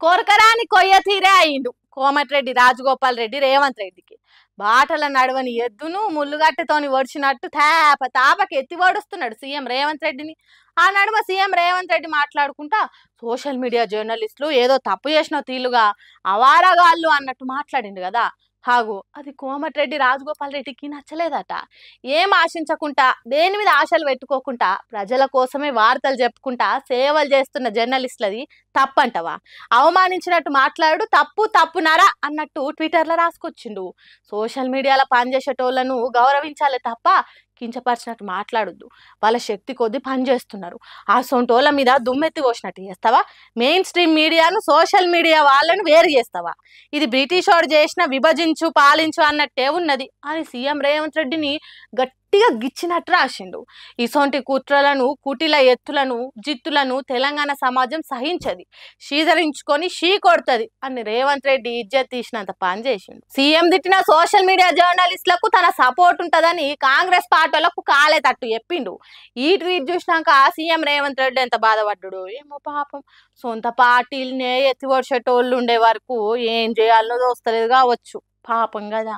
కొరకరాని కొయ్య తీరే అయిండు కోమటిరెడ్డి రాజగోపాల్ రెడ్డి రేవంత్ రెడ్డికి. బాటల నడవని ఎద్దును ముళ్ళుగట్టతోని ఒడిచినట్టు తాపకి ఎత్తి ఓడుస్తున్నాడు సీఎం రేవంత్ రెడ్డిని. ఆ నడుమ సీఎం రేవంత్ రెడ్డి మాట్లాడుకుంటా సోషల్ మీడియా జర్నలిస్టులు ఏదో తప్పు చేసిన తీలుగా అవారగాళ్ళు అన్నట్టు మాట్లాడిండు కదా. హాగు అది కోమటిరెడ్డి రాజగోపాల్ రెడ్డికి నచ్చలేదట. ఏం ఆశించకుండా దేని మీద ఆశలు పెట్టుకోకుండా ప్రజల కోసమే వార్తలు చెప్పుకుంటా సేవలు చేస్తున్న జర్నలిస్టులది తప్పంటవా? అవమానించినట్టు మాట్లాడు తప్పునరా అన్నట్టు ట్విట్టర్లో రాసుకొచ్చిండు. సోషల్ మీడియాలో పనిచేసేటోళ్లను గౌరవించాలి తప్ప కించపరిచినట్టు మాట్లాడొద్దు. వాళ్ళ శక్తి కొద్ది పనిచేస్తున్నారు. ఆ సొంటోళ్ళ మీద దుమ్మెత్తి పోసినట్టు చేస్తావా? మెయిన్ స్ట్రీమ్ మీడియాను సోషల్ మీడియా వాళ్ళను వేరు చేస్తావా? ఇది బ్రిటిష్ వాడు చేసిన విభజించు పాలించు అన్నట్టే ఉన్నది అని సీఎం రేవంత్ రెడ్డిని గట్టిగా గిచ్చినట్టు రాసిండు. ఇసొంటి కుట్రలను కుటిల ఎత్తులను జిత్తులను తెలంగాణ సమాజం సహించది, షీదరించుకొని షీ కొడుతుంది అని రేవంత్ రెడ్డి ఇజ్జత్ తీసినంత పని చేసిండు. సీఎం తిట్టిన సోషల్ మీడియా జర్నలిస్టులకు తన సపోర్ట్ ఉంటుందని కాంగ్రెస్ పార్టీలకు కాలే తట్టు చెప్పిండు. ఈ ట్వీట్ చూసినాక సీఎం రేవంత్ రెడ్డి ఎంత బాధపడ్డాడు ఏమో పాపం. సొంత పార్టీలనే ఎత్తి పొడిచేటోళ్ళు ఉండే వరకు ఏం చేయాలనో దోస్తలేదు కావచ్చు పాపం కదా.